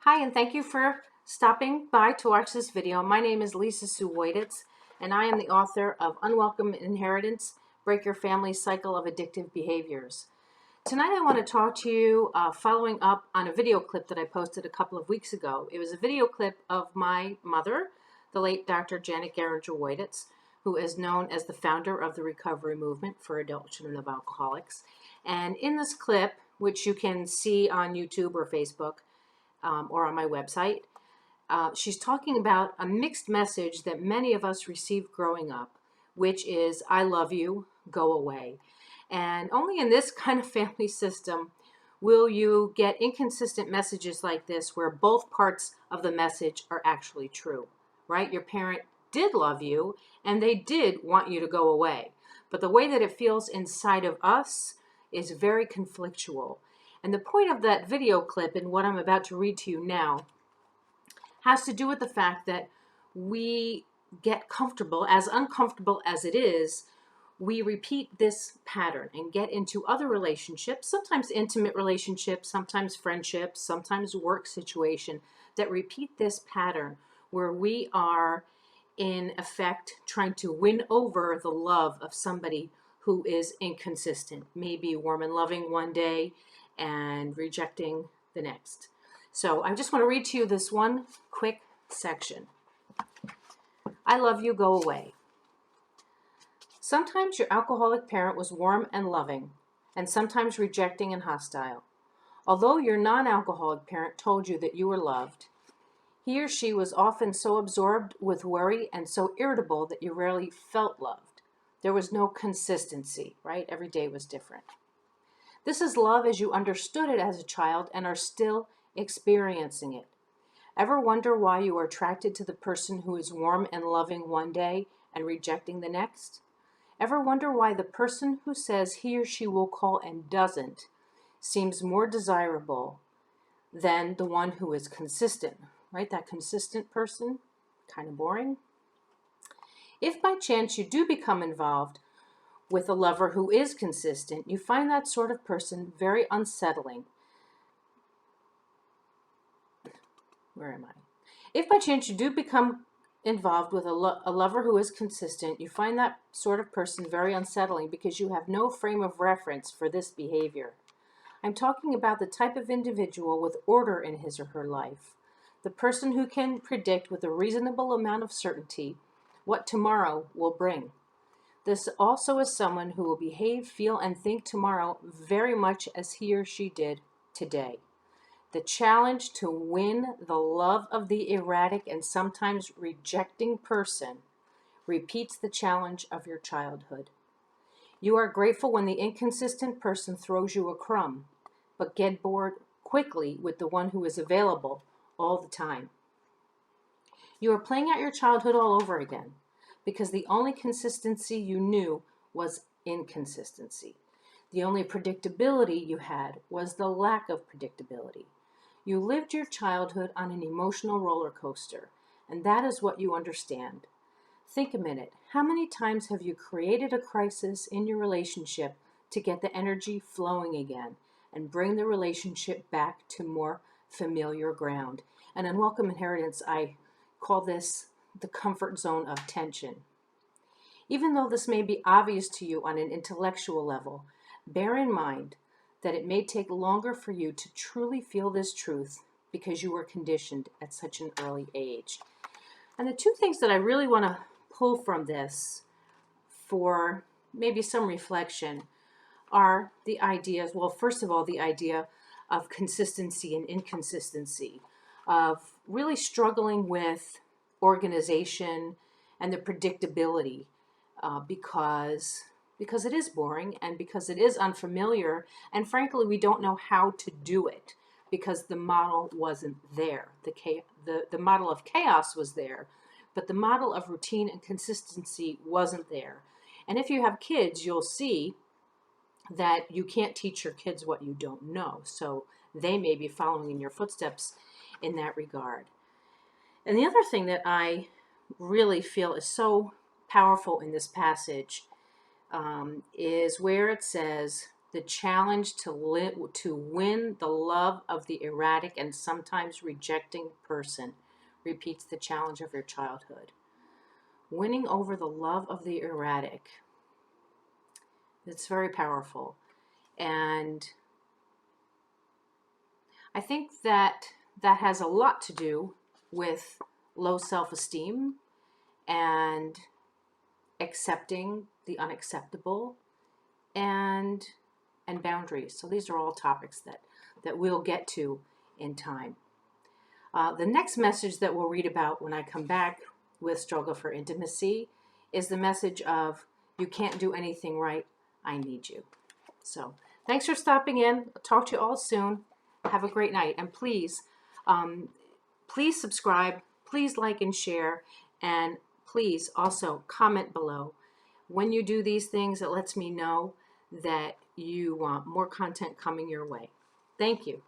Hi, and thank you for stopping by to watch this video. My name is Lisa Sue Woiditz, and I am the author of Unwelcome Inheritance, Break Your Family's Cycle of Addictive Behaviors. Tonight I want to talk to you following up on a video clip that I posted a couple of weeks ago. It was a video clip of my mother, the late Dr. Janet Geringer Woiditz, who is known as the founder of the recovery movement for adult children of alcoholics. And in this clip, which you can see on YouTube or Facebook, or on my website. She's talking about a mixed message that many of us received growing up, which is, I love you, go away. And only in this kind of family system will you get inconsistent messages like this where both parts of the message are actually true, right? Your parent did love you and they did want you to go away. But the way that it feels inside of us is very conflictual. And the point of that video clip and what I'm about to read to you now has to do with the fact that we get comfortable, as uncomfortable as it is, we repeat this pattern and get into other relationships, sometimes intimate relationships, sometimes friendships, sometimes work situation, that repeat this pattern where we are in effect trying to win over the love of somebody who is inconsistent, maybe warm and loving one day and rejecting the next. So I just want to read to you this one quick section. I love you, go away. Sometimes your alcoholic parent was warm and loving, and sometimes rejecting and hostile. Although your non-alcoholic parent told you that you were loved, he or she was often so absorbed with worry and so irritable that you rarely felt loved. There was no consistency, right? Every day was different. This is love as you understood it as a child and are still experiencing it. Ever wonder why you are attracted to the person who is warm and loving one day and rejecting the next? Ever wonder why the person who says he or she will call and doesn't seems more desirable than the one who is consistent, right? That consistent person, kind of boring. If by chance you do become involved with a lover who is consistent, you find that sort of person very unsettling. Where am I? If by chance you do become involved with a lover who is consistent, you find that sort of person very unsettling because you have no frame of reference for this behavior. I'm talking about the type of individual with order in his or her life, the person who can predict with a reasonable amount of certainty what tomorrow will bring. This also is someone who will behave, feel, and think tomorrow very much as he or she did today. The challenge to win the love of the erratic and sometimes rejecting person repeats the challenge of your childhood. You are grateful when the inconsistent person throws you a crumb, but get bored quickly with the one who is available all the time. You are playing out your childhood all over again because the only consistency you knew was inconsistency. The only predictability you had was the lack of predictability. You lived your childhood on an emotional roller coaster, and that is what you understand. Think a minute. How many times have you created a crisis in your relationship to get the energy flowing again and bring the relationship back to more familiar ground? And Unwelcome Inheritance, I call this the comfort zone of tension. Even though this may be obvious to you on an intellectual level, bear in mind that it may take longer for you to truly feel this truth because you were conditioned at such an early age. And the two things that I really want to pull from this for maybe some reflection are the ideas, well, first of all, the idea of consistency and inconsistency, of really struggling with organization and the predictability because it is boring and because it is unfamiliar, and frankly, we don't know how to do it because the model wasn't there. The model of chaos was there, but the model of routine and consistency wasn't there. And if you have kids, you'll see that you can't teach your kids what you don't know. So they may be following in your footsteps in that regard. And the other thing that I really feel is so powerful in this passage is where it says, The challenge to win the love of the erratic and sometimes rejecting person repeats the challenge of your childhood. Winning over the love of the erratic. It's very powerful. And I think that has a lot to do with low self-esteem and accepting the unacceptable and boundaries. So these are all topics that we'll get to in time. The next message that we'll read about when I come back with Struggle for Intimacy is the message of, you can't do anything right, I need you. So thanks for stopping in. I'll talk to you all soon. Have a great night. And please, please subscribe, please like and share, and please also comment below. When you do these things, it lets me know that you want more content coming your way. Thank you.